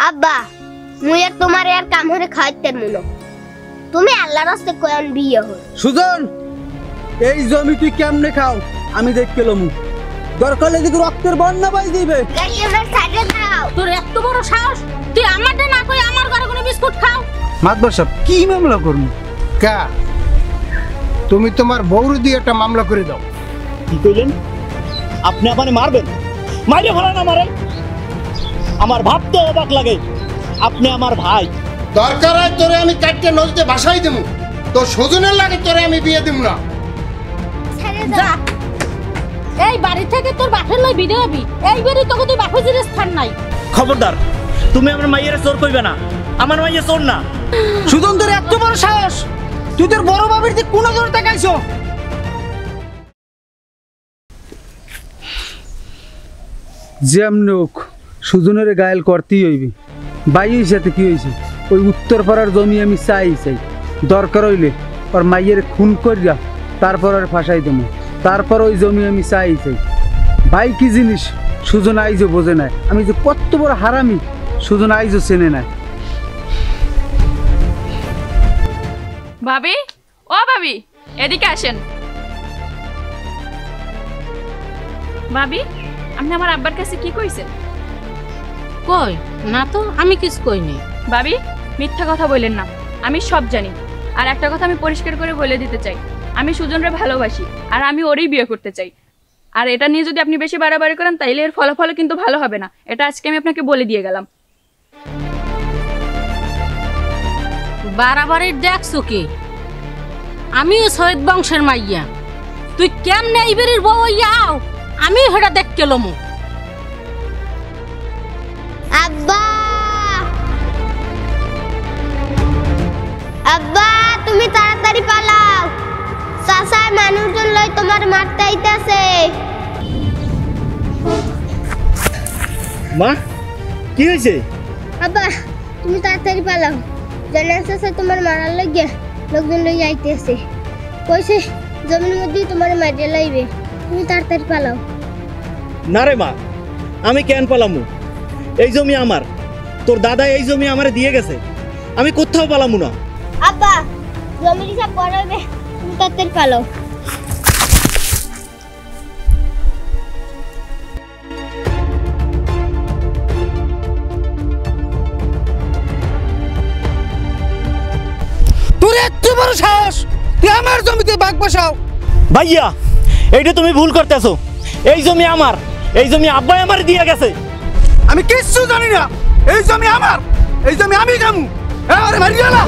আব্বা মুই আর তোমার আর কাম হরে খাইতের মনো তুমি আল্লাহর রাস্তে কোয়ান বিয়ে হল সুজন এই জমি তুই কেমনে খাও আমি দেখতে লমু দরকার হলে দেখি রক্তের বন্যা বাই দিবে গাইয়ের সাইডে দাও তোর এত বড় সাহস তুই আমারটা না কই আমার ঘরে কোনো বিস্কুট খাও মাতবর সাহেব কি মামলা করুন কা তুমি তোমার বউর দিয়ে একটা মামলা করে দাও। কি কইলেন? আপনি আমারে মারবেন? মাইরে ফেলান আমারে। আমার ভাবতে অবাক লাগে, আপনি আমার ভাই। দরকার হয় তোরে আমি কাটতে নদীতে ভাসাই দেবো, তো সজনের লাগে তোরে আমি বিয়ে দেব না। ছেড়ে যা দাও এই বাড়ি থেকে তোর বাপের লাই বিদে হবি, এই বাড়ি তোকে তুই বাপের জিনিস স্থান নাই। খবরদার, তুমি আমার মাইয়ের চোর কইবে না। আমার মাইয়ে চোর না। সুজন তোর এত বড় সাহস, তুই তোর বড় বাবির দিকে কোন ধরে তাকাইছো? যেমন সুজনের গায়েল করতেই হইবি। বাইয়ের সাথে কি হয়েছে? ওই উত্তর পাড়ার জমি আমি চাই দরকার হইলে ওর মাইয়ের খুন করিয়া তারপর আর ফাঁসাই দেবো, তারপর ওই জমি আমি চাই ভাই কি জিনিস সুজন আইজও বোঝে নাই, আমি যে কত বড় হারামি সুজন আইজও চেনে নাই। ভাবি, ও ভাবি এদিকে আসেন। ভাবি, আপনি আমার আব্বার কাছে কি কইছেন? কই না তো, আমি কিছু কইনি। ভাবি মিথ্যা কথা বললেন না, আমি সব জানি। আর একটা কথা আমি পরিষ্কার করে বলে দিতে চাই, আমি সুজনরে ভালোবাসি আর আমি ওরই বিয়ে করতে চাই। আর এটা নিয়ে যদি আপনি বেশি বাড়াবাড়ি করেন তাইলে এর ফলাফল কিন্তু ভালো হবে না, এটা আজকে আমি আপনাকে বলে দিয়ে গেলাম। বাড়াবাড়ি দেখছো কি? আমিও সৈয়দ বংশের মাইয়া, তুই কেমনে এই বাড়ির বউ হইয়াও আমি হেটা দেখতে লমু। আব্বা আব্বা তুমি তাড়াতাড়ি পালাও, চাচা মানুষজন লই তোমার মারতে আইতাছে। মা, কি হয়েছে? আব্বা তুমি তাড়াতাড়ি পালাও, জানা চাচা তোমার মারার লাগিয়া লোকজন লই আইতেছে, কইছে জমির মধ্যে তোমার মারিয়ে লাইবে, তুমি তাড়াতাড়ি পালাও। না রে মা, আমি কেন পালামু? এই জমি আমার, তোর দাদা এই জমি আমারে দিয়ে গেছে, আমি কোথাও পালামু না। আব্বা জমির হিসাব পড়াবে, তুমি তাড়াতাড়ি পালাও। তোর এত বড় সাহস, তুই আমার জমিতে বাঘ বসাও? ভাইয়া, এইটা তুমি ভুল করতেছো। এই জমি আমার, এই জমি আব্বাই আমার দিয়ে গেছে। আমি কিচ্ছু জানি না, এই জমি আমার, এই জমি আমি কামু। আরে মারিয়ালা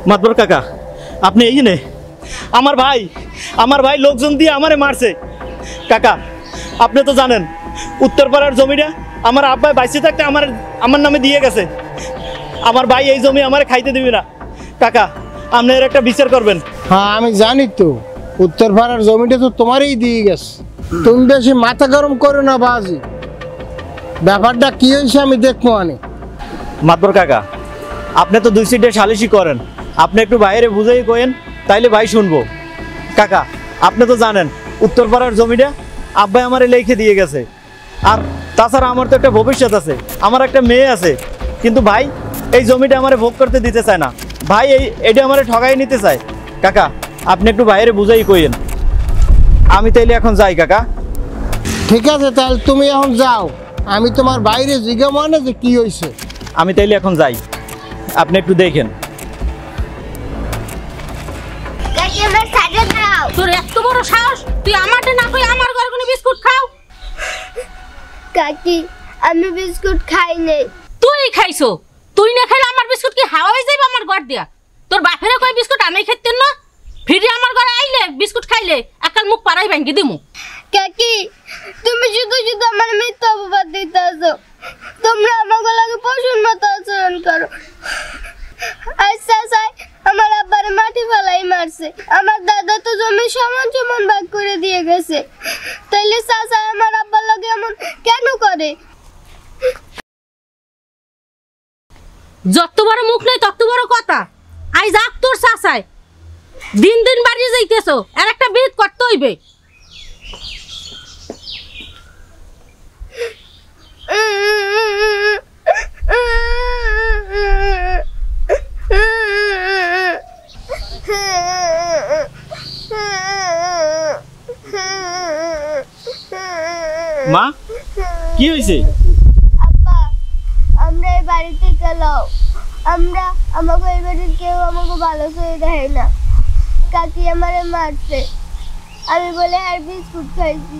মাতবর কাকা, আপনি এই নে, আমার ভাই লোকজন দিয়ে আমারে মারছে। কাকা, আপনি তো জানেন উত্তরপাড়ার জমিটা আমার আব্বাই বাইসে থাকতে আমার নামে দিয়ে গেছে। আমার ভাই এই জমি আমারে খাইতে দিবি না। কাকা, আপনি এর একটা বিচার করবেন। হ্যাঁ আমি জানি তো, উত্তর পাড়ার জমিটা তো তোমারই দিয়ে গেছে। তুমি বেশি মাথা গরম করো না বাজি, ব্যাপারটা কি হয়েছে আমি দেখবো। আনে মাতবর কাকা, আপনি তো দুই সিটে সালিশি করেন, আপনি একটু বাইরে বুঝেই কইেন, তাইলে ভাই শুনবো। কাকা, আপনি তো জানেন উত্তরপাড়ার জমিটা আব্বাই আমারে লিখে দিয়ে গেছে। আর তাছাড়া আমার তো একটা ভবিষ্যৎ আছে, আমার একটা মেয়ে আছে, কিন্তু ভাই এই জমিটা আমারে ভোগ করতে দিতে চায় না। ভাই এটা আমারে ঠগাই নিতে চায়। কাকা, আপনি একটু বাইরে বুঝেই কইেন। আমি তাইলে এখন যাই কাকা। ঠিক আছে, তাহলে তুমি এখন যাও, আমি তোমার বাইরে জিজ্ঞাসা মানে যে কি হয়েছে। আমি তাইলে এখন যাই, আপনি একটু দেখেন। গাইয়ের সাইডে দাও। তোর এত বড় সাহস, তুই আমারটা না কই আমার ঘরে কোনো বিস্কুট খাও? কাকি আমি বিস্কুট খাই নাই। তুই খাইছো, তুই না খাইলে আমার বিস্কুট কি হাওয়া হয়ে যাবে আমার ঘর দিয়া? তোর বাপেরা কই বিস্কুট আমি খাইতেন না, ফিরে আমার ঘরে আইল আইলে একাল মুখ পাড়াই ভাঙ্গি দিমু। কাকি তুমি শুধু শুধু আমার মিথ্যা অপবাদ দিতেছো। তোমরা আমাকে লাগে পশুর মতো আচরণ করো। আচ্ছা চাই আমার আব্বার মাটি ফেলাই মারছে, আমার দাদা তো জমি সমান সমান ভাগ করে দিয়ে গেছে, তাইলে চাচা আমার আব্বার লাগে এমন কেন করে? যত বড় মুখ নাই তত বড় কথা। আই যাক তোর চাচায় দিন দিন বাড়িয়ে যাইতেছো, আর একটা বিহিত করতে হইবে। মা কি হয়েছে? আব্বা আমরা এই বাড়ি থেকে লও। আমরা আমাকে এই বাড়ির কেউ আমাকে ভালো করে দেয় না। কাকি আমারে মারছে, আমি বলে আর বিস্কুট খাইছি।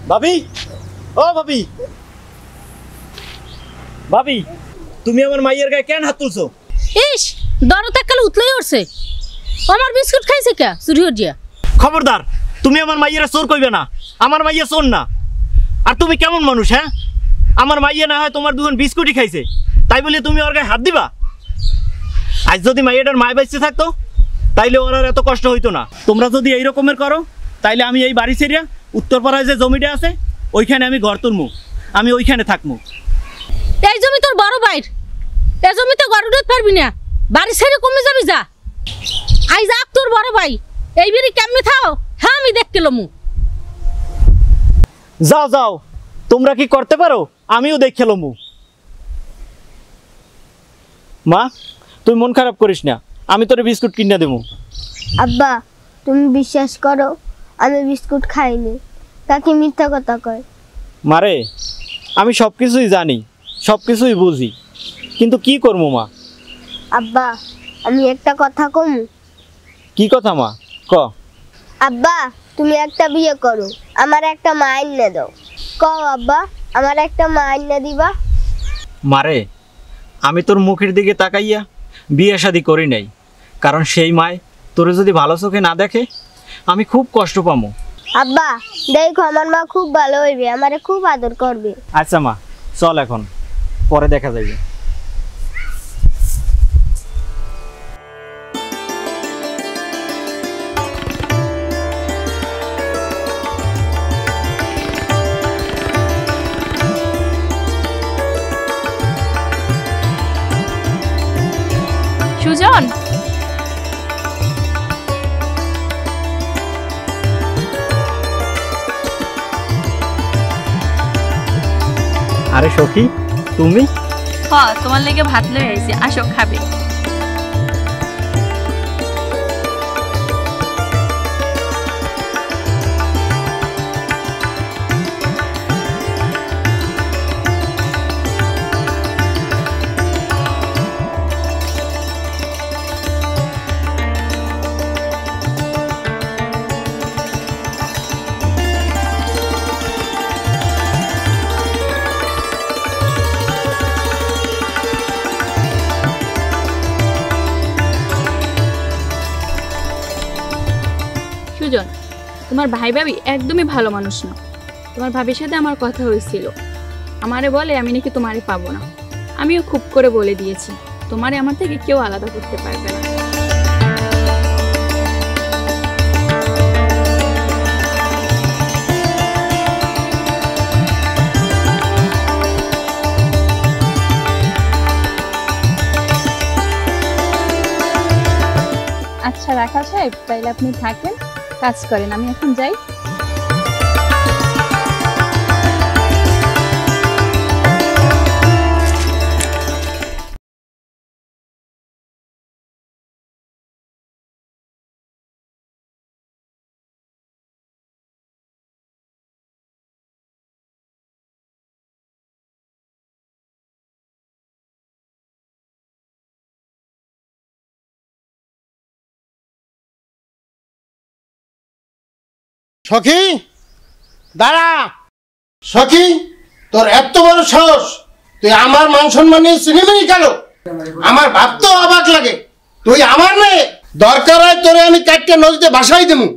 ভাবি, ও ভাবি, ভাবি তুমি আমার মাইয়ের গায়ে কেন হাত তুলছো? ইস দরদ একাল উতলাই উঠছে। আমার বিস্কুট খাইছে কে চুরি হইয়া? খবরদার, তুমি আমার মাইয়েরা চোর কইবে না। আমার মাইয়া চোর না। আর তুমি কেমন মানুষ? হ্যাঁ, আমার মাইয়া না হয় তোমার দুজন বিস্কুটই খাইছে তাই বলে তুমি ওর গায়ে হাত দিবা? আজ যদি মাইয়াটার মায় বাঁচতে থাকতো তাইলে ওর আর এত কষ্ট হইতো না। তোমরা যদি এই রকমের করো তাইলে আমি এই বাড়ি ছেড়ে উত্তরপাড়ায় যে জমিটা আছে ওইখানে আমি ঘর তুলমু, আমি ওইখানে থাকবো। এই জমি তোর বড় ভাইয়ের, এই জমিতে গড় উঠতে পারবি না, বাড়ি ছেড়ে কমে যাবি যা। আই যাক তোর বড় ভাই, এই বাড়ি কেমনে থাও হ্যাঁ আমি দেখতে লমু। যাও যাও, তোমরা কি করতে পারো আমিও দেখে লমু। মা তুই মন খারাপ করিস না, আমি তোরে বিস্কুট কিনে দেবো। আব্বা তুমি বিশ্বাস করো আমি বিস্কুট খাইনি, কাকি মিথ্যা কথা কয়। মারে আমি সব কিছুই জানি, সব কিছুই বুঝি, কিন্তু কি করবো মা? আব্বা আমি একটা কথা কম। কি কথা মা? ক। আব্বা তুমি একটা বিয়ে করো, আমার একটা মা এনে দাও। কও আব্বা আমার একটা মা এনে দিবা? মারে আমি তোর মুখের দিকে তাকাইয়া বিয়ে শাদি করি নাই, কারণ সেই মায় তোরে যদি ভালো চোখে না দেখে আমি খুব কষ্ট পাবো। আব্বা দেখো আমার মা খুব ভালো হইবে, আমারে খুব আদর করবে। আচ্ছা মা চল, এখন পরে দেখা যাবে। সুজন, আরে সখী তুমি? তোমার লেগে ভাত লয়ে আইছি, আসো খাবে। সুজন, তোমার ভাই ভাবি একদমই ভালো মানুষ না। তোমার ভাবির সাথে আমার কথা হয়েছিল, আমারে বলে আমি নাকি তোমারে পাবো না। আমিও খুব করে বলে দিয়েছি তোমারে আমার থেকে কেউ আলাদা করতে পারবে না। আচ্ছা রাখা সাহেব, তাইলে আপনি থাকেন, কাজ করেন, আমি এখন যাই। সখী দাঁড়া। সখী তোর এত বড় সাহস, তুই আমার মান সম্মান নিয়ে সিনেমাই গেল, আমার ভাবতেও অবাক লাগে। তুই আমার মেয়ে, দরকার হয় তোরে আমি কাটকে নদীতে ভাসাই দেবো,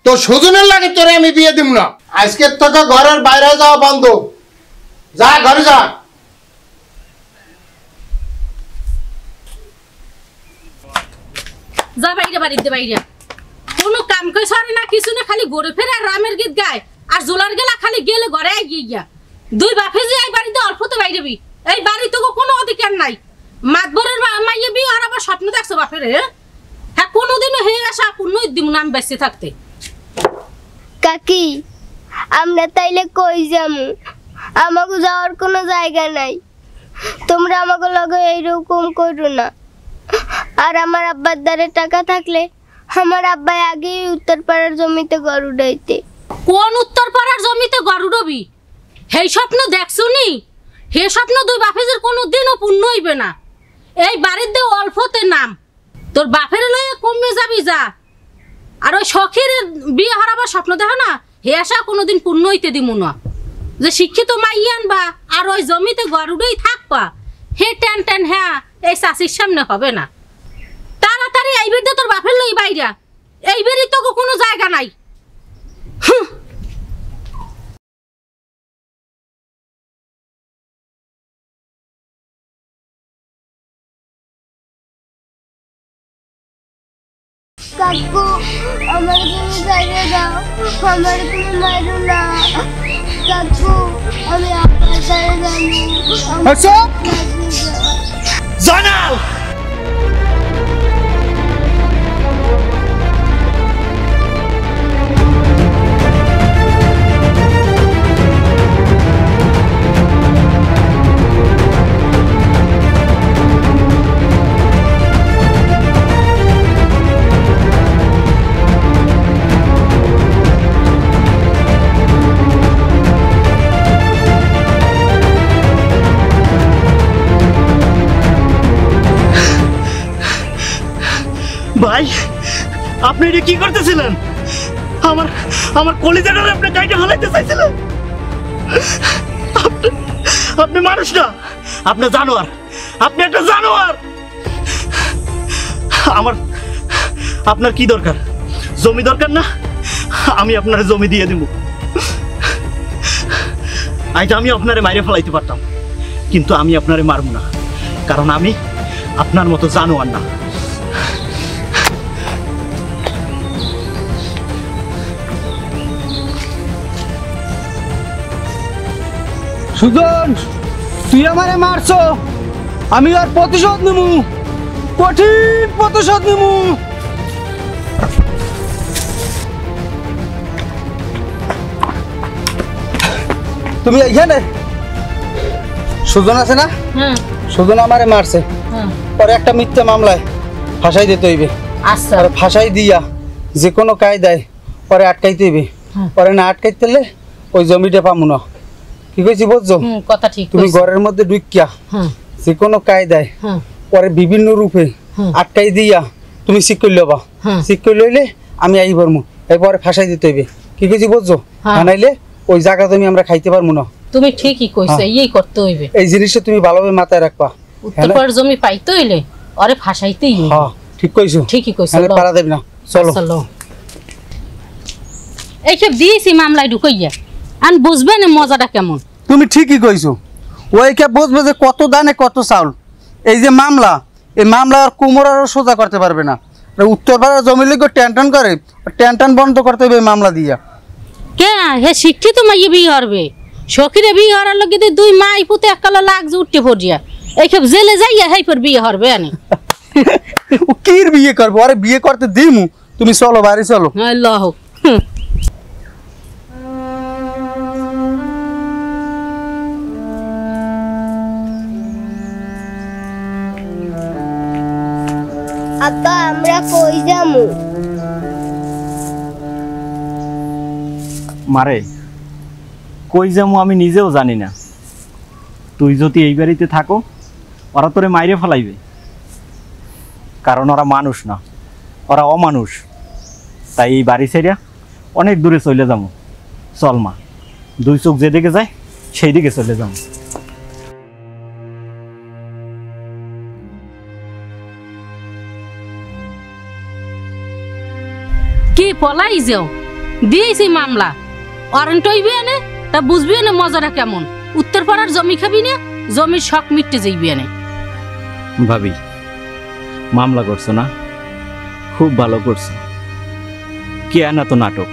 তো সুজনের লাগে তোরে আমি বিয়ে দিব না। আজকের থেকে ঘরের বাইরে যাওয়া বন্ধ, যা ঘরে যা। যা বাইরে বাড়িতে বাইরে, কোনো কাম কই সরে না, কিছু না, খালি ঘুরে ফেরে আর রামের গীত গায় আর জোলার গেলা খালি গেলে ঘরে এগিয়ে গিয়া। দুই বাপে যে এই বাড়িতে অল্পতে বাইরেবি, এই বাড়িতে কোনো অধিকার নাই। মাতবরের মাইয়ে বিয়ে আর আবার স্বপ্ন দেখছো বাপের? হ্যাঁ, কোনোদিনও হয়ে আসা পূর্ণ দিব না আমি বেঁচে থাকতে। কাকি আমরা তাইলে কই যামু? আমাকে যাওয়ার কোনো জায়গা নাই, তোমরা আমাকে লগে এইরকম করো না। আর আমার আব্বার দ্বারে টাকা থাকলে আমার আব্বাই আগেই উত্তরপাড়ার জমিতে গরু উড়াইতে। কোন উত্তরপাড়ার জমিতে গরু ডবি? সেই স্বপ্ন দেখছো নি? হে স্বপ্ন দুই বাপের কোনোদিনও পূর্ণ হইবে না। এই বাড়ির দে অল্পতে নাম, তোর বাপের লয়ে কমে যাবি যা। আর ওই শখের বিয়ে হারাবার স্বপ্ন দেখো না, হে আশা কোনোদিন পূর্ণ হইতে দিমু না। যে শিক্ষিত মাইয়া আনবা আর ওই জমিতে গরুডেই থাকবা, হে টেন টেন হ্যাঁ এই চাষির সামনে হবে না। তাড়াতাড়ি এই বের তোর বাপের লই বাইরা, এই বেরই তো কোনো জায়গা নাই। কাকু আমার তুমি জায়গা দাও, আমার তুমি মারো না। কাকু আমি আব্বার দ্বারে যাবো। আচ্ছা জয়নাল, ভাই আপনি এটা কি করতেছিলেন? আমার আমার কলিজাটা আপনি কাইটা ফেলাইতে চাইছিলেন। আপনি মানুষ না, আপনি জানোয়ার, আপনি একটা জানোয়ার। আমার আপনার কি দরকার? জমি দরকার না? আমি আপনার জমি দিয়ে দিব। আজ আমি আপনারে মাইরে ফেলাইতে পারতাম, কিন্তু আমি আপনারে মারব না, কারণ আমি আপনার মতো জানোয়ার না। সুজন, তুই আমারে মারছো, আমি আর প্রতিশোধ নেবো, কঠিন প্রতিশোধ নেবো। তুমি এইখানে? সুজন আছে না? সুজন আমারে মারছে, পরে একটা মিথ্যা মামলায় ফাঁসাই দিতে হইবে। আচ্ছা, আর ফাঁসাই দিয়া যে কোনো কায়দায় পরে আটকাইতে হইবে। পরে না আটকাইতে হলে ওই জমিটা পামু না। কি কইছি বুঝছো? কথা ঠিক। তুমি ঘরের মধ্যে ঢুকিয়া যে কোনো কায়দায় পরে বিভিন্ন রূপে আটকাই দিয়া তুমি ঠিক করে লবা। ঠিক করে লইলে আমি আই পারমু, এরপরে ফাঁসাই দিতে হইবে। কি কইছি বুঝছো? নাইলে ওই জায়গা তুমি আমরা খাইতে পারমু না। তুমি ঠিকই কইছো, এই করতে হইবে। এই জিনিসটা তুমি ভালোভাবে মাথায় রাখবা। উত্তরপাড়ার জমি পাইতে হইলে আরে ফাঁসাইতেই হইবে। হ্যাঁ ঠিক কইছো, ঠিকই কইছো। তাহলে পারা দেব না, চলো চলো। এইসব দিয়েছি মামলায় ঢুকাইয়া, আন বুঝবে না মজাটা কেমন। তুমি ঠিকই কইছো, ওইকে বুঝবে যে কত দানে কত চাউল। এই যে মামলা, এই মামলা আর কুমোর আরও সোজা করতে পারবে না। উত্তরপাড়ার জমি লিগে টেনটন করে, টেনটন বন্ধ করতে হবে মামলা দিয়া। কে হে শিক্ষিত মাইয়ে বিয়ে হারবে, সখীরে বিয়ে হারার লগে দুই মাই পুতে এককালে লাগছে উঠতে পড়িয়া। এইসব জেলে যাইয়া হাইপর বিয়ে হারবে আনে। ও কি বিয়ে করবো? আরে বিয়ে করতে দিমু, তুমি চলো বাড়ি চলো। আল্লাহ আব্বা আমরা কই যামু? মারে কই যাবো আমি নিজেও জানি না। তুই যদি এই বাড়িতে থাকো ওরা তোরে মাইরে ফেলাইবে, কারণ ওরা মানুষ না, ওরা অমানুষ। তাই এই বাড়ি ছেড়ে অনেক দূরে চলে যাবো। চল মা, দুই চোখ যেদিকে যায় সেই দিকে চলে যাবো। কি পলাই যাও দিয়েছি মামলা ওয়ারেন্ট হইবি এনে তা বুঝবি না মজাটা কেমন উত্তরপাড়ার জমি খাবি না জমির শখ মিটতে যাইবি এনে ভাবি মামলা করছো না খুব ভালো করছো কি আনা তো নাটক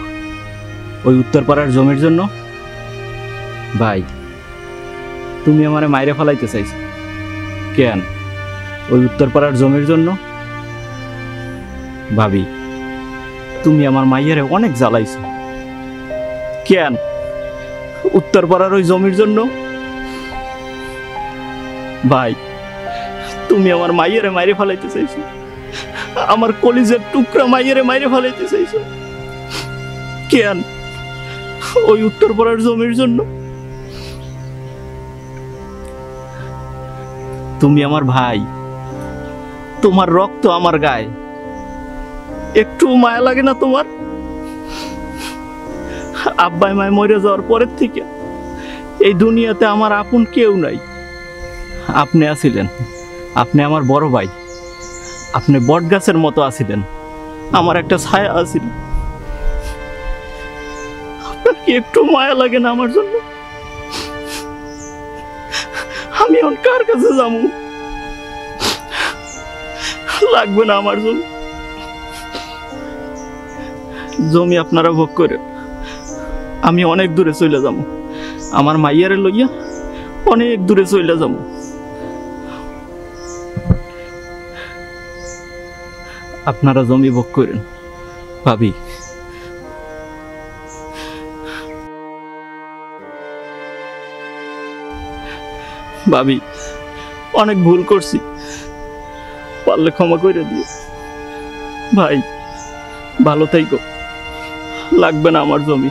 ওই উত্তরপাড়ার জমির জন্য ভাই তুমি আমারে মাইরে ফেলাইতে চাইছো কেন ওই উত্তরপাড়ার জমির জন্য ভাবি তুমি আমার মাইয়ারে অনেক জ্বালাইছো কেন উত্তরপাড়ার ওই জমির জন্য ভাই তুমি আমার মাইয়ারে মাইরে ফেলাইতে চাইছো আমার কলিজের টুকরা মাইয়ারে মাইরে ফেলাইতে চাইছো কেন ওই উত্তরপাড়ার জমির জন্য তুমি আমার ভাই তোমার রক্ত আমার গায়ে একটু মায়া লাগে না তোমার আব্বাই মায় মরে যাওয়ার পরের থেকে এই দুনিয়াতে আমার আপন কেউ নাই আপনি আছিলেন আপনি আমার বড় ভাই আপনি বট গাছের মতো আছিলেন আমার একটা ছায়া আছিল আপনার কি একটু মায়া লাগে না আমার জন্য আমি এখন কার কাছে যাবো লাগবে না আমার জন্য জমি আপনারা ভোগ করে আমি অনেক দূরে চলে যাবো আমার মাইয়ারে লইয়া অনেক দূরে চলে যাবো আপনারা জমি ভোগ করেন ভাবি ভাবি অনেক ভুল করছি পারলে ক্ষমা করে দিও ভাই ভালো থাইকো লাগবে না আমার জমি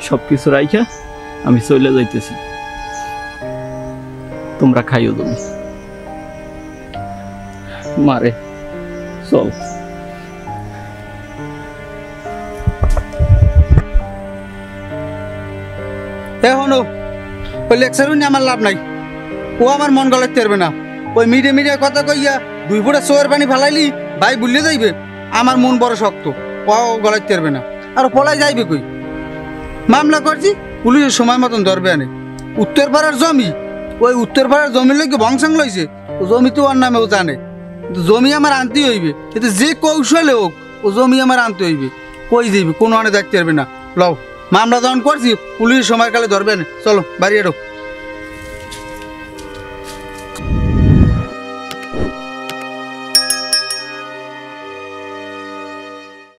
সবকিছু রাইখা আমি চলে যাইতেছি তোমরা খাইও জমি মারে চল এখনো ওই লেকচার আমার লাভ নাই ও আমার মন গলাইতে পারবে না ওই মিডিয়া মিডিয়া কথা কইয়া দুই ফুটা চোয়ের পানি ফেলাইলি ভাই বুঝলে যাইবে আমার মন বড় শক্ত ও গলাইতে পারবে না আর পলাই যাইবে কই মামলা করছি পুলিশের সময় মতন ধরবে আনে উত্তরপাড়ার জমি ওই উত্তরপাড়ার জমির লোক বংশাং লইছে ও জমি তো ওর নামেও জানে কিন্তু জমি আমার আনতে হইবে কিন্তু যে কৌশলে হোক ও জমি আমার আনতে হইবে কই যাইবে কোনো আনে দেখতে পারবে না লও মামলা যখন করছি পুলিশের সময়কালে ধরবে আনে চলো বাড়ি এটো